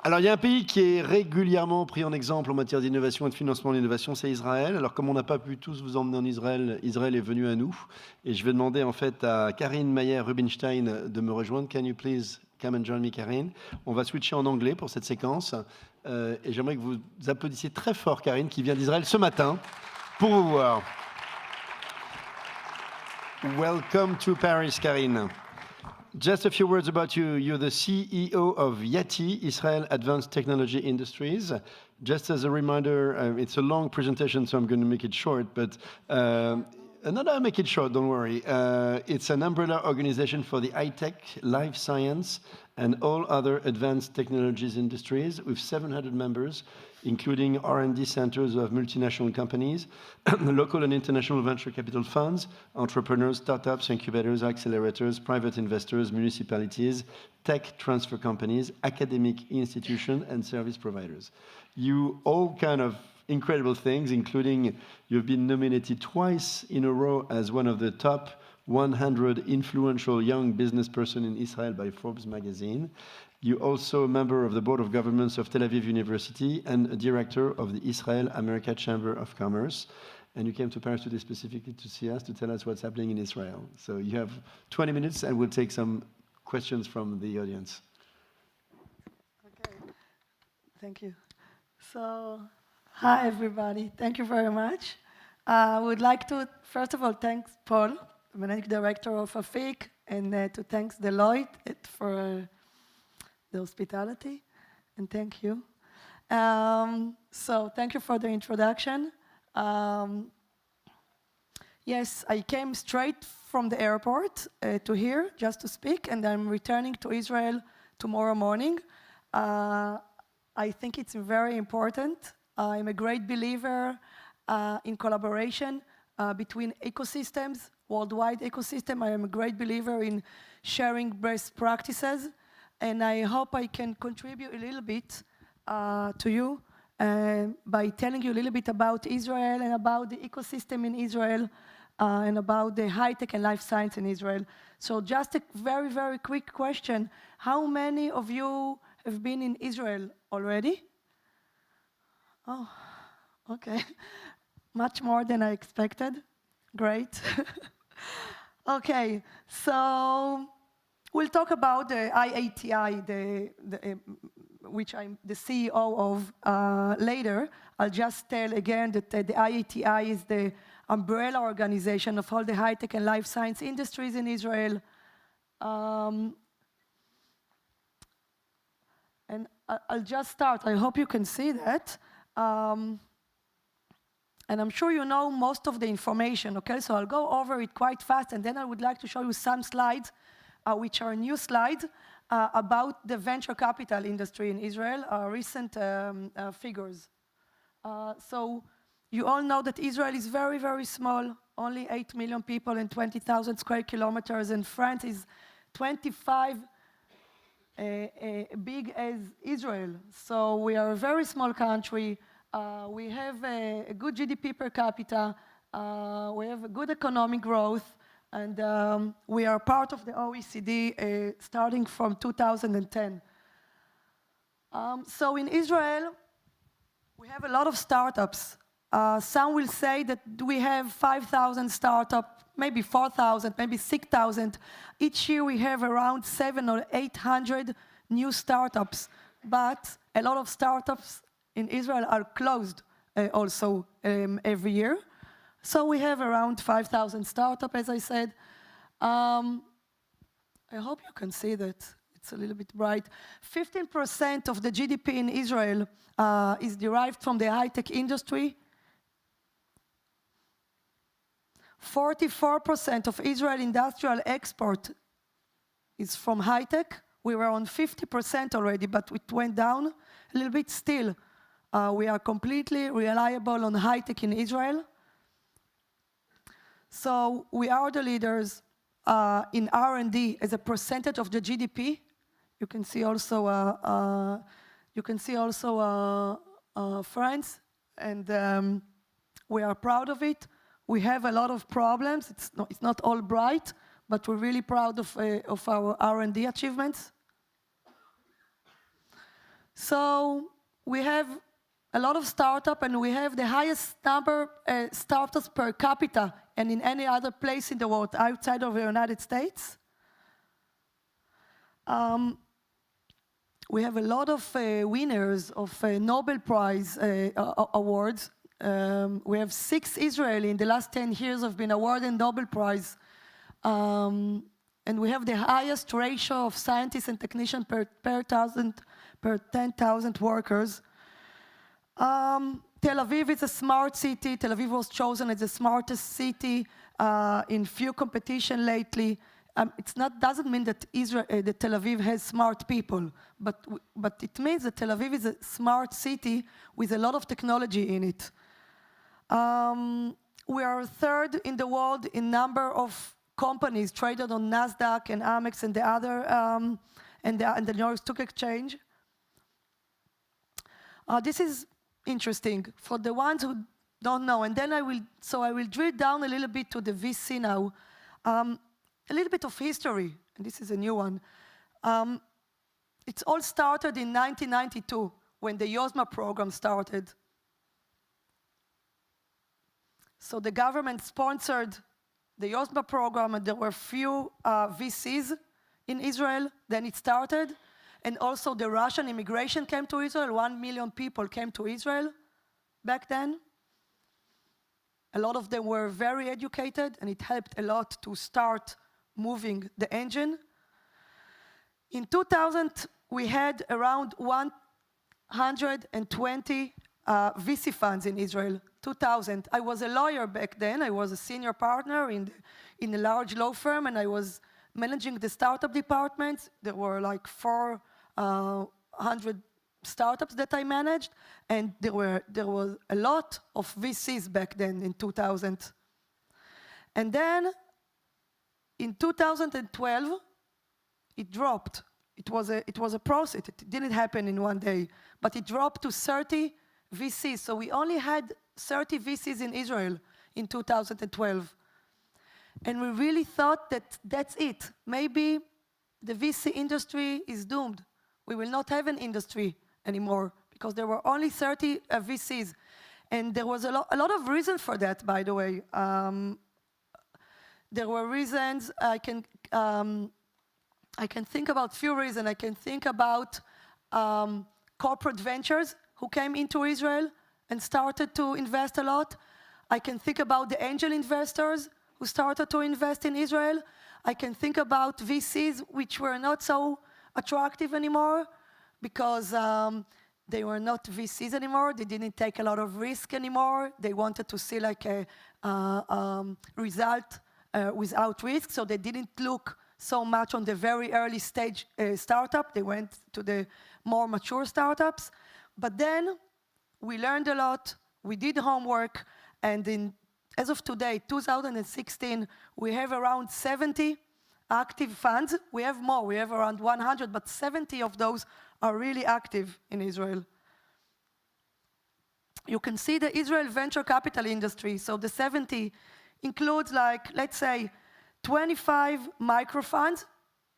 Alors, il y a un pays qui est régulièrement pris en exemple en matière d'innovation et de financement de l'innovation, c'est Israël. Alors, comme on n'a pas pu tous vous emmener en Israël, Israël est venu à nous. Et je vais demander en fait à Karin Rubinstein de me rejoindre. Can you please come and join me, Karin? On va switcher en anglais pour cette séquence. Et j'aimerais que vous applaudissiez très fort Karin, qui vient d'Israël ce matin, pour vous voir. Welcome to Paris, Karin. Just a few words about you. You're the CEO of IATI, Israel Advanced Technology Industries. Just as a reminder, it's a long presentation, so I'm going to make it short, but no, make it short, don't worry. It's an umbrella organization for the high-tech, life science, and all other advanced technologies industries with 700 members, including R&D centers of multinational companies, local and international venture capital funds, entrepreneurs, startups, incubators, accelerators, private investors, municipalities, tech transfer companies, academic institutions, and service providers. You all kind of incredible things, including you've been nominated twice in a row as one of the top 100 influential young business person in Israel by Forbes magazine. You're also a member of the Board of Governance of Tel Aviv University and a director of the Israel-America Chamber of Commerce. And you came to Paris today specifically to see us, to tell us what's happening in Israel. So you have 20 minutes and we'll take some questions from the audience. Okay, thank you. So, hi everybody, thank you very much. I would like to, first of all, thank Paul, the managing director of AFIC, and to thank Deloitte for the hospitality, and thank you. So thank you for the introduction. Yes, I came straight from the airport to here just to speak, and I'm returning to Israel tomorrow morning. I think it's very important. I'm a great believer in collaboration between ecosystems, worldwide ecosystem. I am a great believer in sharing best practices, and I hope I can contribute a little bit to you by telling you a little bit about Israel and about the ecosystem in Israel and about the high-tech and life science in Israel. So just a very, very quick question. How many of you have been in Israel already? Oh, okay. Much more than I expected. Great. Okay, so we'll talk about the IATI, which I'm the CEO of later. I'll just tell again that the IATI is the umbrella organization of all the high-tech and life science industries in Israel. And I'll just start. I hope you can see that. And I'm sure you know most of the information, okay? So I'll go over it quite fast, and then I would like to show you some slides, which are new slides, about the venture capital industry in Israel, recent figures. So you all know that Israel is very, very small, only 8 million people and 20,000 square kilometers, and France is 25 big as Israel. So we are a very small country. We have a good GDP per capita. We have a good economic growth, and we are part of the OECD starting from 2010. So in Israel, we have a lot of startups. Some will say that we have 5,000 startups, maybe 4,000, maybe 6,000. Each year we have around 700 or 800 new startups, but a lot of startups in Israel are closed also every year. So we have around 5,000 startups, as I said. I hope you can see that. It's a little bit bright. 15% of the GDP in Israel is derived from the high-tech industry. 44% of Israel industrial export is from high-tech. We were on 50% already, but it went down a little bit still. We are completely reliable on high-tech in Israel. So we are the leaders in R&D as a percentage of the GDP. You can see also France, and we are proud of it. We have a lot of problems. It's not all bright, but we're really proud of our R&D achievements. So we have a lot of startups, and we have the highest number startups per capita and in any other place in the world outside of the United States. We have a lot of winners of Nobel Prize awards. We have 6 Israeli in the last 10 years have been awarded Nobel Prize. And we have the highest ratio of scientists and technicians per 10,000 workers. Tel Aviv is a smart city. Tel Aviv was chosen as the smartest city in few competition lately. Doesn't mean that that Tel Aviv has smart people, but it means that Tel Aviv is a smart city with a lot of technology in it. We are 3rd in the world in number of companies traded on NASDAQ and Amex and the other and the New York Stock Exchange. This is interesting for the ones who don't know, and then I will drill down a little bit to the VC now. A little bit of history, and this is a new one. It all started in 1992 when the YOSMA program started. So the government sponsored the YOSMA program, and there were few VCs in Israel. Then it started, and also the Russian immigration came to Israel. 1 million people came to Israel back then. A lot of them were very educated, and it helped a lot to start moving the engine. In 2000, we had around 120 VC funds in Israel. 2000. I was a lawyer back then. I was a senior partner in a large law firm, and I was managing the startup departments. There were like 400 startups that I managed, and there was a lot of VCs back then in 2000. And then in 2012, it dropped. It was a process. It didn't happen in one day, but it dropped to 30 VCs. So we only had 30 VCs in Israel in 2012. And we really thought that that's it. Maybe the VC industry is doomed. We will not have an industry anymore because there were only 30 VCs. And there was a lot of reasons for that, by the way. There were reasons. I can think about few reasons. I can think about corporate ventures who came into Israel and started to invest a lot. I can think about the angel investors who started to invest in Israel. I can think about VCs which were not so attractive anymore because they were not VCs anymore. They didn't take a lot of risk anymore. They wanted to see like a result without risk, so they didn't look so much on the very early stage startup. They went to the more mature startups. But then we learned a lot, we did homework, and as of today, 2016, we have around 70 active funds. We have more, we have around 100, but 70 of those are really active in Israel. You can see the Israel venture capital industry. So the 70 includes, like, let's say, 25 microfunds.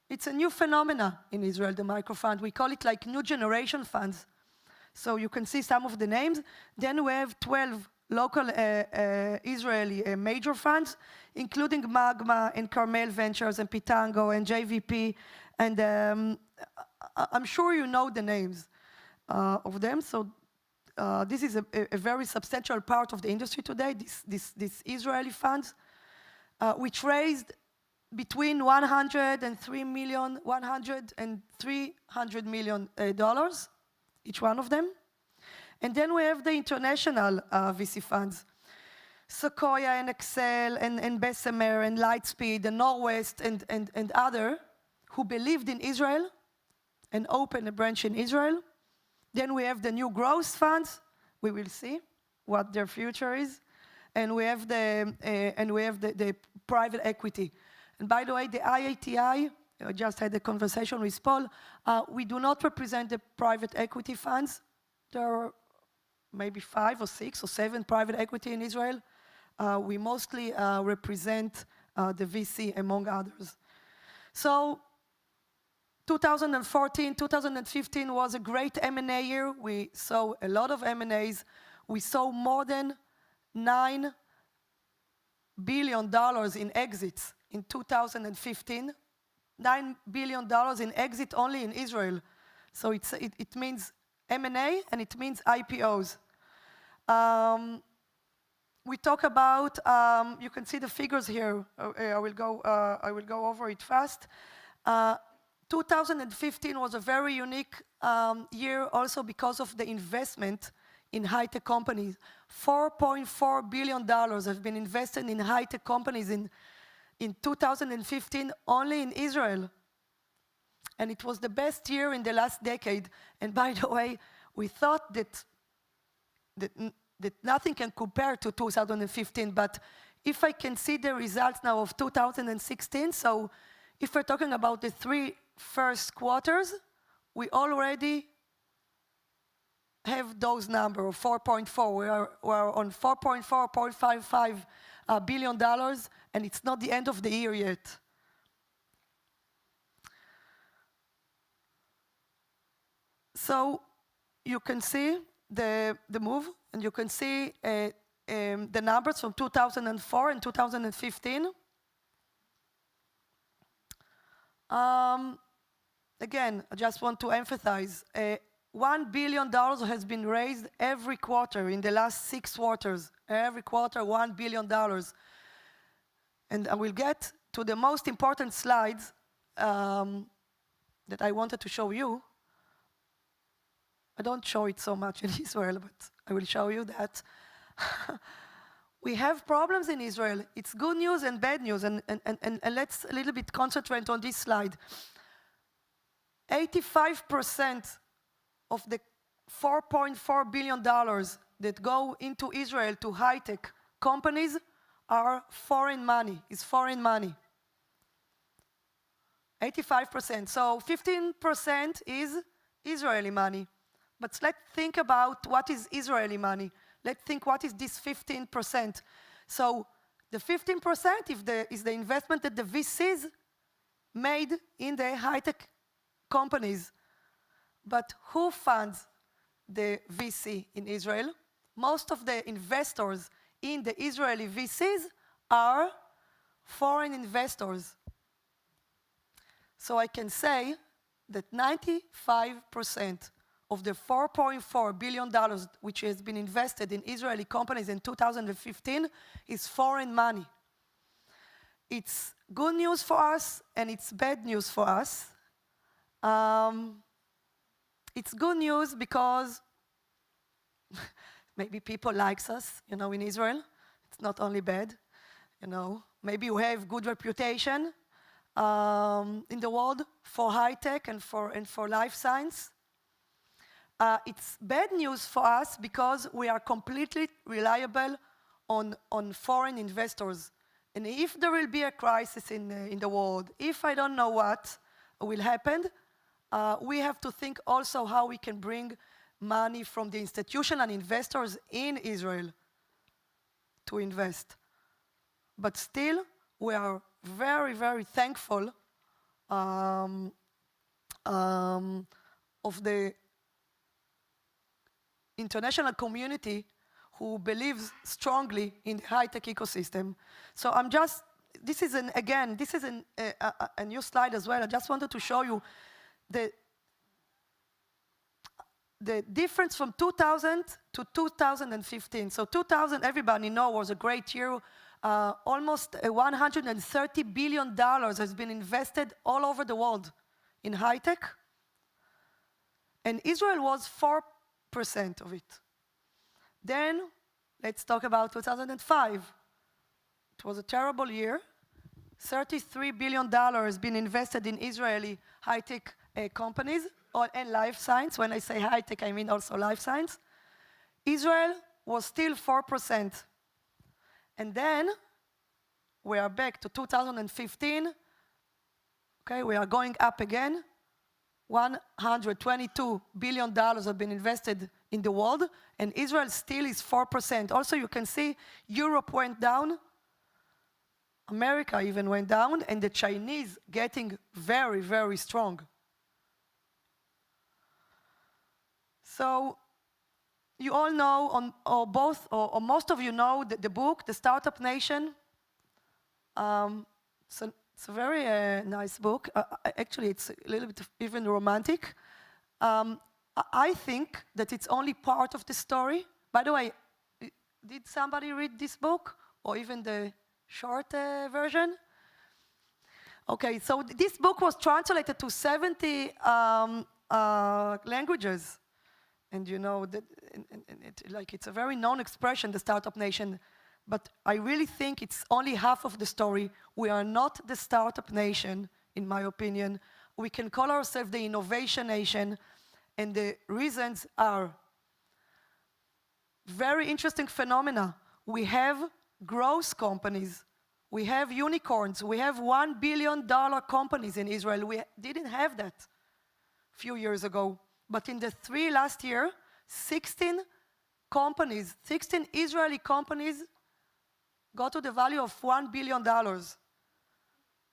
It's a new phenomena in Israel, the microfund. We call it like new generation funds. So you can see some of the names. Then we have 12 local Israeli major funds, including Magma and Carmel Ventures and Pitango and JVP. And I'm sure you know the names of them. So this is a very substantial part of the industry today, these Israeli funds, which raised between $100 and $300 million, each one of them. And then we have the international VC funds, Sequoia and Excel and Bessemer and Lightspeed and Norwest and other who believed in Israel and opened a branch in Israel. Then we have the new growth funds. We will see what their future is. And we have the private equity. And by the way, the IATI, I just had a conversation with Paul, we do not represent the private equity funds. There are maybe 5 or 6 or 7 private equity in Israel. We mostly represent the VC, among others. So 2014, 2015 was a great M&A year. We saw a lot of M&As. We saw more than $9 billion in exits in 2015. $9 billion in exit only in Israel. So it means M&A and it means IPOs. We talk about, you can see the figures here. I will go over it fast. 2015 was a very unique year also because of the investment in high-tech companies. $4.4 billion have been invested in high-tech companies in 2015 only in Israel. And it was the best year in the last decade. And by the way, we thought that nothing can compare to 2015, but if I can see the results now of 2016, so if we're talking about the 3 first quarters, we already have those numbers, 4.4. We are on $4.55 billion, and it's not the end of the year yet. So you can see the move, and you can see the numbers from 2004 and 2015. Again, I just want to emphasize, $1 billion has been raised every quarter in the last 6 quarters. Every quarter, $1 billion. And I will get to the most important slides that I wanted to show you. I don't show it so much in Israel, but I will show you that. We have problems in Israel. It's good news and bad news, and let's a little bit concentrate on this slide. 85% of the $4.4 billion that go into Israel to high-tech companies are foreign money, is foreign money. 85%, so 15% is Israeli money. But let's think about what is Israeli money. Let's think what is this 15%. So the 15% is the investment that the VCs made in the high-tech companies. But who funds the VC in Israel? Most of the investors in the Israeli VCs are foreign investors. So I can say that 95% of the $4.4 billion which has been invested in Israeli companies in 2015 is foreign money. It's good news for us and it's bad news for us. It's good news because maybe people like us, in Israel. It's not only bad, Maybe we have good reputation in the world for high tech and for life science. It's bad news for us because we are completely reliable on foreign investors. And if there will be a crisis in the world, if I don't know what will happen, we have to think also how we can bring money from the institutional investors in Israel to invest. But still, we are very, very thankful of the international community who believes strongly in the high-tech ecosystem. So this is a new slide as well. I just wanted to show you the difference from 2000 to 2015. So 2000, everybody knows, was a great year. Almost $130 billion has been invested all over the world in high-tech. And Israel was 4% of it. Then, let's talk about 2005. It was a terrible year. $33 billion has been invested in Israeli high-tech companies and life science. When I say high-tech, I mean also life science. Israel was still 4%. And then, we are back to 2015. Okay, we are going up again. $122 billion have been invested in the world, and Israel still is 4%. Also, you can see Europe went down, America even went down, and the Chinese getting very, very strong. So you all know, or most of you know the book, The Startup Nation. It's a very nice book. Actually, it's a little bit even romantic. I think that it's only part of the story. By the way, did somebody read this book? Or even the short version? Okay, so this book was translated to 70 languages. And you know, it's a very known expression, the Startup Nation. But I really think it's only half of the story. We are not the Startup Nation, in my opinion. We can call ourselves the Innovation Nation. And the reasons are very interesting phenomena. We have growth companies. We have unicorns. We have $1 billion companies in Israel. We didn't have that a few years ago. But in the last year, 16 companies, 16 Israeli companies got to the value of $1 billion.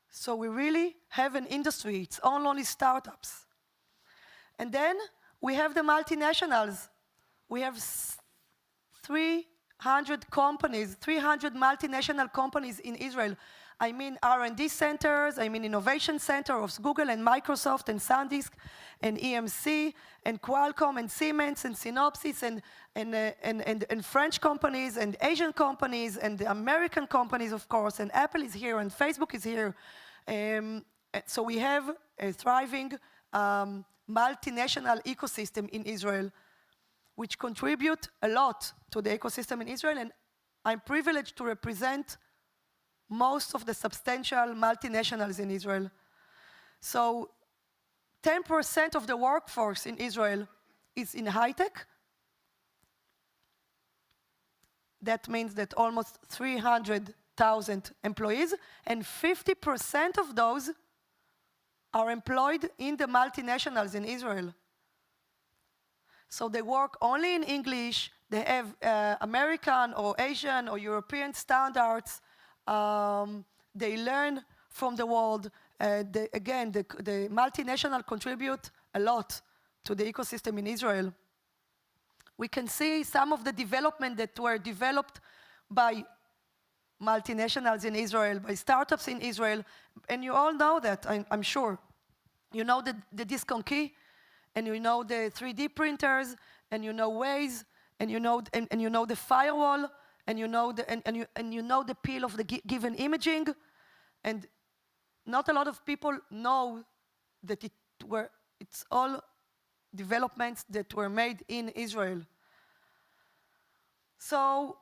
So we really have an industry. It's only startups. And then we have the multinationals. We have 300 companies, 300 multinational companies in Israel. I mean R&D centers, I mean innovation center of Google and Microsoft and SanDisk and EMC and Qualcomm and Siemens and Synopsys and French companies and Asian companies and the American companies, of course, and Apple is here and Facebook is here. So we have a thriving multinational ecosystem in Israel, which contribute a lot to the ecosystem in Israel, and I'm privileged to represent most of the substantial multinationals in Israel. So 10% of the workforce in Israel is in high-tech. That means that almost 300,000 employees, and 50% of those are employed in the multinationals in Israel. So they work only in English, they have American or Asian or European standards, they learn from the world. Again, the multinational contribute a lot to the ecosystem in Israel. We can see some of the development that were developed by multinationals in Israel, by startups in Israel, and you all know that, I'm sure. You know the disk on key, and you know the 3D printers, and you know Waze, and you know the firewall, and you know the peel of the given imaging, and not a lot of people know that it's all developments that were made in Israel. So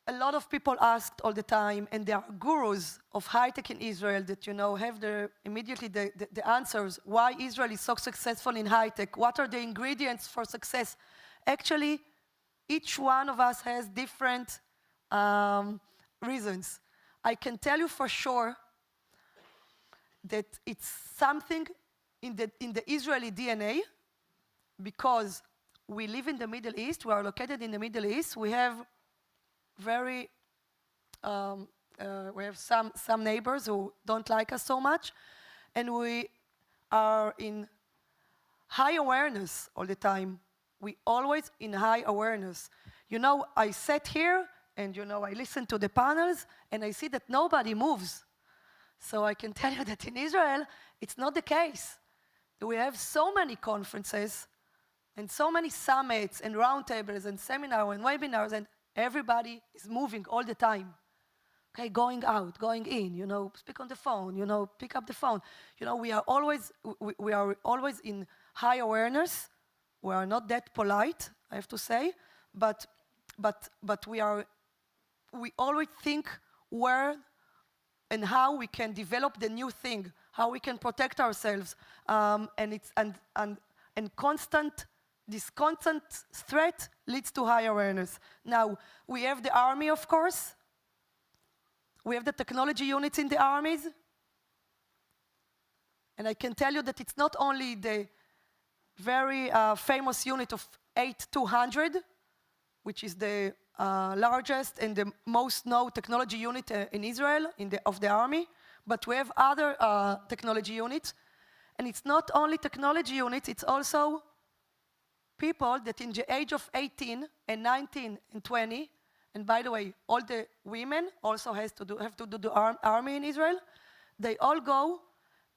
a lot of people asked all the time, and there are gurus of high-tech in Israel that have immediately the answers. Why Israel is so successful in high-tech? What are the ingredients for success? Actually, each one of us has different reasons. I can tell you for sure that it's something in the Israeli DNA, because we live in the Middle East, we are located in the Middle East, we have some neighbors who don't like us so much, and we are in high awareness all the time. We always in high awareness. I sat here and I listen to the panels and I see that nobody moves. So I can tell you that in Israel, it's not the case. We have so many conferences and so many summits and roundtables and seminars and webinars, and everybody is moving all the time. Okay, going out, going in, speak on the phone, pick up the phone. We are always in high awareness. We are not that polite, I have to say, but we always think where and how we can develop the new thing, how we can protect ourselves, this constant threat leads to high awareness. Now, we have the army, of course. We have the technology units in the armies. And I can tell you that it's not only the very famous unit of 8200, which is the largest and the most known technology unit in Israel of the army, but we have other technology units. And it's not only technology units, it's also people that in the age of 18 and 19 and 20, and by the way, all the women also have to do the army in Israel, they all go,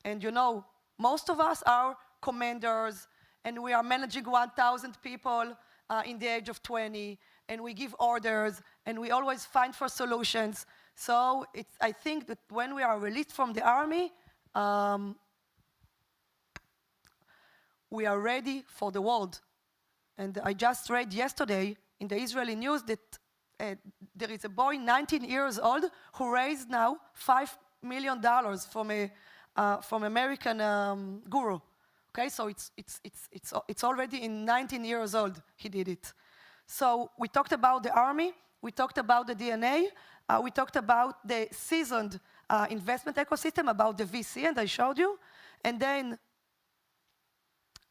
and you know, most of us are commanders, and we are managing 1,000 people in the age of 20, and we give orders, and we always find for solutions. So I think that when we are released from the army, we are ready for the world. And I just read yesterday in the Israeli news that there is a boy, 19 years old, who raised now $5 million from American guru. Okay, so it's already in 19 years old he did it. So we talked about the army, we talked about the DNA, we talked about the seasoned investment ecosystem, about the VC, and I showed you. And then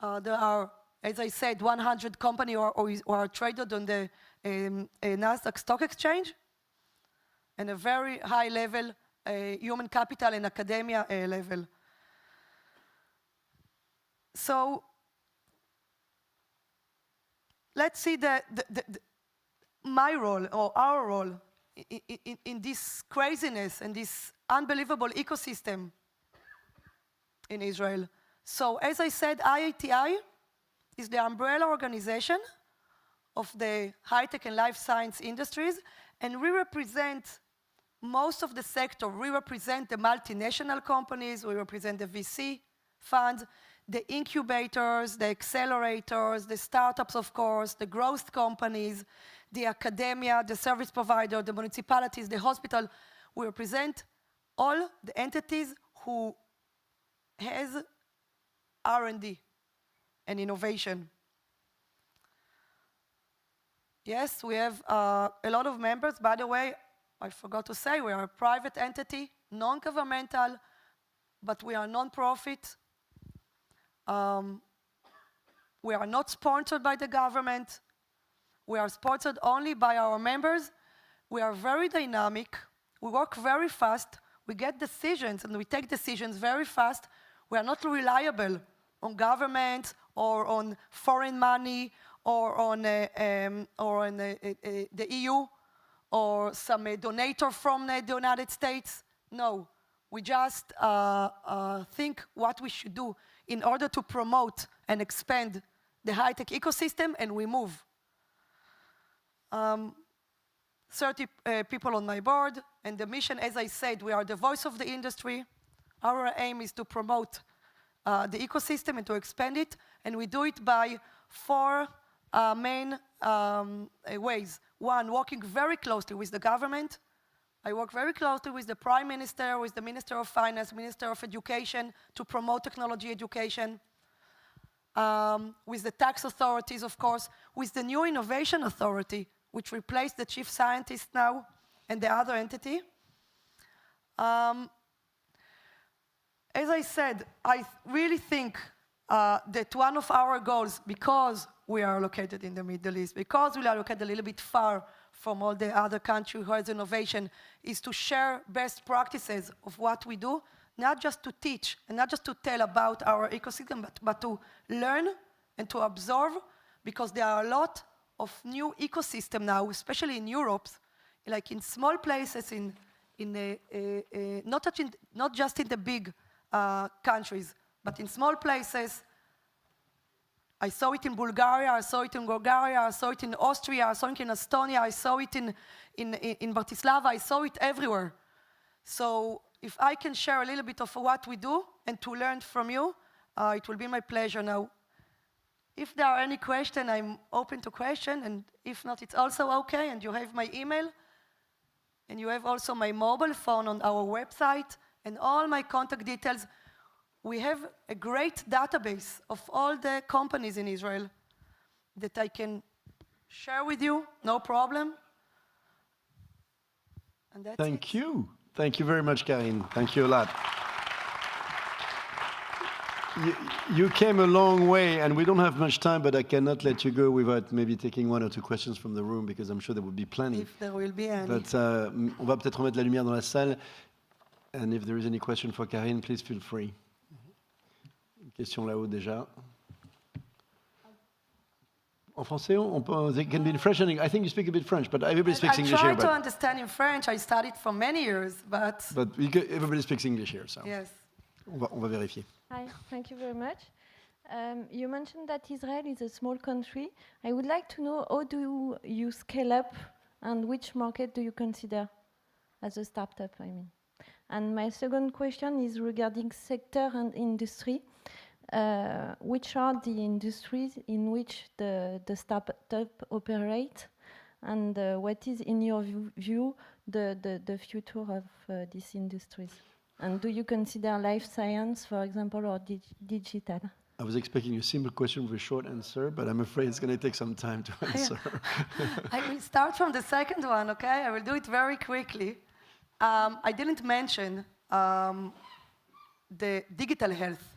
there are, as I said, 100 companies who are traded on the Nasdaq Stock Exchange, and a very high level human capital and academia level. So let's see my role or our role in this craziness and this unbelievable ecosystem in Israel. So as I said, IATI is the umbrella organization of the high-tech and life science industries, and we represent most of the sector. We represent the multinational companies, we represent the VC funds, the incubators, the accelerators, the startups, of course, the growth companies, the academia, the service provider, the municipalities, the hospital. We represent all the entities who has R&D and innovation. Yes, we have a lot of members. By the way, I forgot to say, we are a private entity, non-governmental, but we are non-profit. We are not sponsored by the government. We are sponsored only by our members. We are very dynamic. We work very fast. We get decisions and we take decisions very fast. We are not reliable on government or on foreign money or on the EU or some donator from the United States. No, we just think what we should do in order to promote and expand the high-tech ecosystem, and we move. 30 people on my board, and the mission, as I said, we are the voice of the industry. Our aim is to promote the ecosystem and to expand it, and we do it by 4 main ways. One, working very closely with the government. I work very closely with the Prime Minister, with the Minister of Finance, Minister of Education, to promote technology education, with the tax authorities, of course, with the new Innovation Authority, which replaced the chief scientist now and the other entity. As I said, I really think that one of our goals, because we are located in the Middle East, because we are located a little bit far from all the other countries who has innovation, is to share best practices of what we do, not just to teach and not just to tell about our ecosystem, but to learn and to absorb, because there are a lot of new ecosystem now, especially in Europe, like in small places, not just in the big countries, but in small places. I saw it in Bulgaria, I saw it in Bulgaria, I saw it in Austria, I saw it in Estonia, I saw it in Bratislava, I saw it everywhere. So if I can share a little bit of what we do and to learn from you, it will be my pleasure. Now, if there are any questions, I'm open to question, and if not, it's also okay, and you have my email, and you have also my mobile phone on our website, and all my contact details. We have a great database of all the companies in Israel that I can share with you, no problem. And that's Thank you. Thank you very much, Karin. Thank you a lot. You came a long way, and we don't have much time, but I cannot let you go without maybe taking 1 or 2 questions from the room, because I'm sure there will be plenty. If there will be any. But on va peut-être remettre la lumière dans la salle. And if there is any question for Karin, please feel free. Une question là-haut déjà. En français, they can be in French, and I think you speak a bit French, but everybody speaks English I here. try to understand in French. I studied for many years, but Everybody speaks English here, so. yes. On va vérifier. Hi, thank you very much. You mentioned that Israel is a small country. I would like to know, how do you scale up, and which market do you consider as a startup, I mean? And my second question is regarding sector and industry. Which are the industries in which the startup operate, and what is, in your view, the future of these industries? And do you consider life science, for example, or digital? I was expecting a simple question with a short answer, but I'm afraid it's going to take some time to answer. I will start from the second one, okay? I will do it very quickly. I didn't mention the digital health,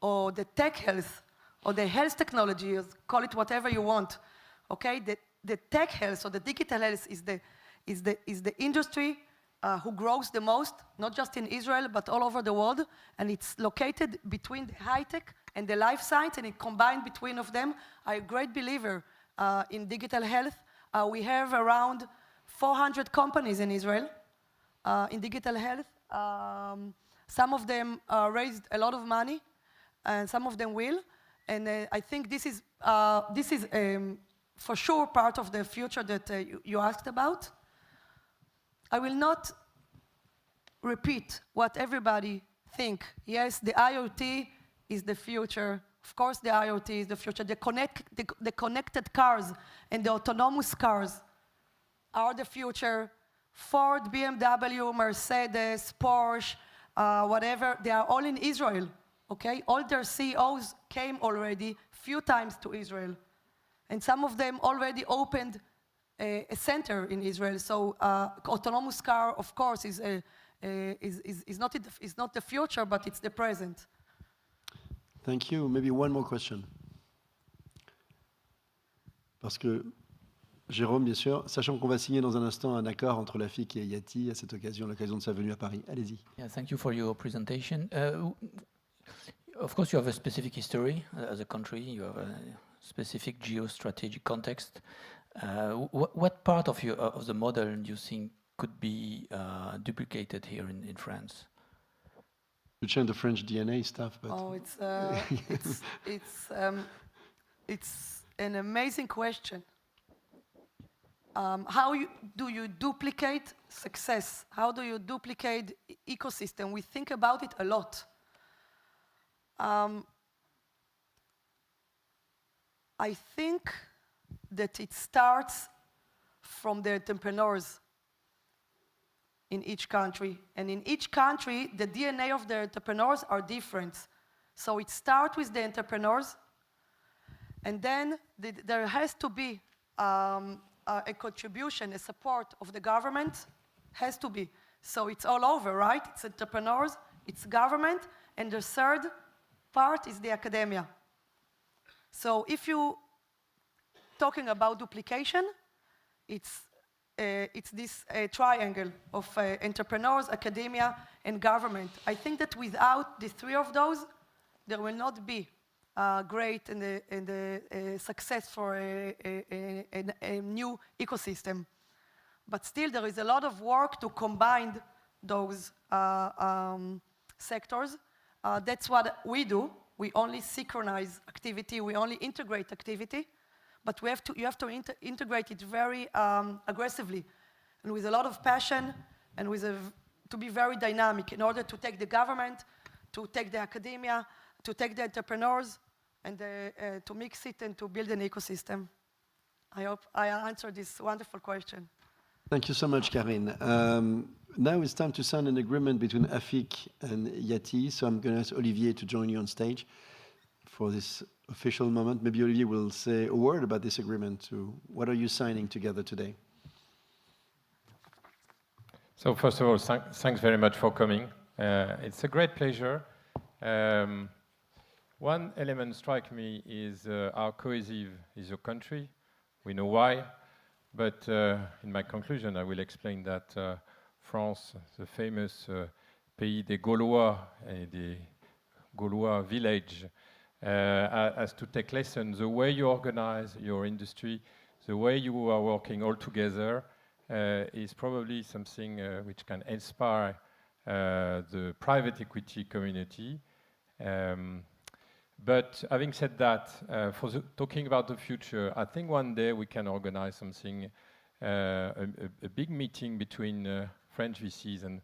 or the tech health, or the health technology, call it whatever you want, okay? The tech health or the digital health is the industry who grows the most, not just in Israel, but all over the world, and it's located between the high-tech and the life science, and it combined between of them. I'm a great believer in digital health. We have around 400 companies in Israel in digital health. Some of them raised a lot of money, and some of them will. And I think this is for sure part of the future that you asked about. I will not repeat what everybody think. Yes, the IoT is the future. Of course, the IoT is the future. The connected cars and the autonomous cars are the future. Ford, BMW, Mercedes, Porsche, whatever, they are all in Israel. Okay, all their CEOs came already few times to Israel, and some of them already opened a center in Israel. So autonomous car, of course, is not the future, but it's the present. Thank you. Maybe one more question. Parce que Jérôme, bien sûr, sachant qu'on va signer dans un instant un accord entre la FIC et IATI à cette occasion, l'occasion de sa venue à Paris. Allez-y. Yeah, thank you for your presentation. Of course, you have a specific history as a country. You have a specific geostrategic context. What part of the model do you think could be duplicated here in France? You change the French DNA stuff, but it's an amazing question. How do you duplicate success? How do you duplicate ecosystem? We think about it a lot. I think that it starts from the entrepreneurs in each country. And in each country, the DNA of the entrepreneurs are different. So it starts with the entrepreneurs, and then there has to be a contribution, a support of the government, has to be. So it's all over, right? It's entrepreneurs, it's government, and the third part is the academia. So if you talking about duplication, it's this triangle of entrepreneurs, academia, and government. I think that without the three of those, there will not be great and the success for a new ecosystem. But still, there is a lot of work to combine those sectors. That's what we do. We only synchronize activity. We only integrate activity. But you have to integrate it very aggressively and with a lot of passion and to be very dynamic in order to take the government, to take the academia, to take the entrepreneurs, and to mix it and to build an ecosystem. I hope I answered this wonderful question. Thank you so much, Karin. Now it's time to sign an agreement between AFIC and IATI, so I'm going to ask Olivier to join you on stage for this official moment. Maybe Olivier will say a word about this agreement. What are you signing together today? So first of all, thanks very much for coming. It's a great pleasure. One element strikes me is how cohesive is your country. We know why, but in my conclusion, I will explain that France, the famous pays des Gaulois, des Gaulois village, as to take lessons, the way you organize your industry, the way you are working all together is probably something which can inspire the private equity community. But having said that, talking about the future, I think one day we can organize something, a big meeting between French VCs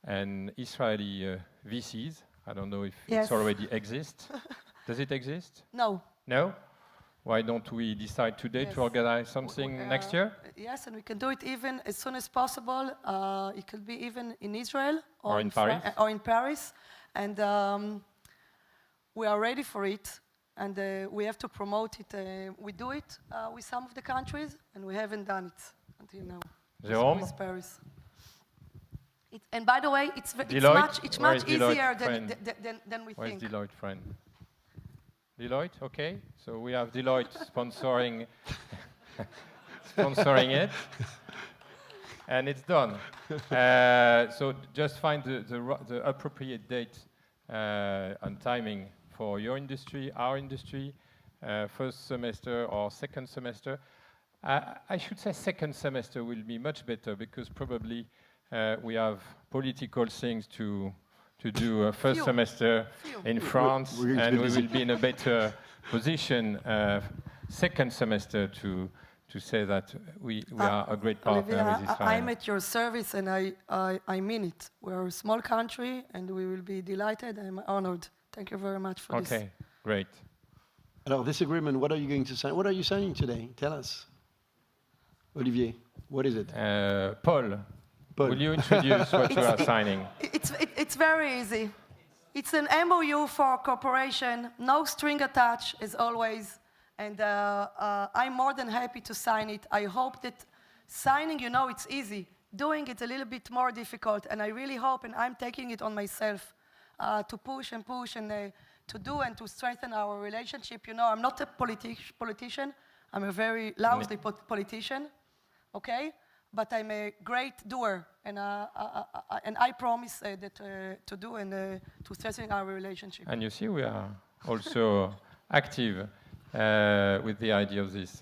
and Israeli VCs. I don't know if Yes. it's already exists. Does it exist? No. No? Why don't we decide today Yes. to organize something next year? Yes, and we can do it even as soon as possible. It could be even in Israel Or in Paris. Or in Paris, and we are ready for it. And we have to promote it. We do it with some of the countries, and we haven't done it until now. Jérôme? With Paris. And by the way, it's Deloitte? much Where is Deloitte, easier friend? than we Where's think. Deloitte, friend? Deloitte, okay. So we have Deloitte sponsoring it, and it's done. So just find the appropriate date and timing for your industry, our industry, first semester or second semester. I should say second semester will be much better because probably we have political things to do first semester in France, and we will be in a better position second semester to say that we are a great partner Olivia, with Israel. I'm at your service, and I mean it. We're a small country, and we will be delighted. I'm honored. Thank you very much for this. Okay, great. Alors, this agreement, what are you going to sign? What are you signing today? Tell us. Olivier, what is it? Paul, Paul. will you introduce what you are signing? It's very easy. It's an MOU for cooperation, no string attached, as always. And I'm more than happy to sign it. I hope that signing, it's easy. Doing it's a little bit more difficult. And I really hope, and I'm taking it on myself, to push and to do and to strengthen our relationship. I'm not a politician. I'm a very lousy politician, okay? But I'm a great doer, and I promise that to do and to strengthen our relationship. And you see, we are also active with the idea of this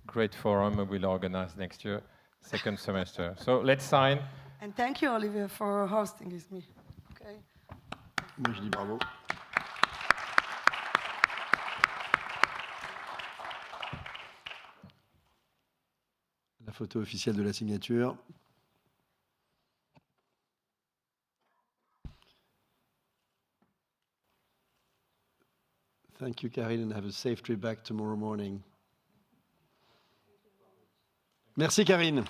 great forum we'll organize next year, second semester. So let's sign. And thank you, Olivier, for hosting with me. Okay. Moi, je dis bravo. La photo officielle de la signature. Thank you, Karin, and have a safe trip back tomorrow morning. Merci, Karin.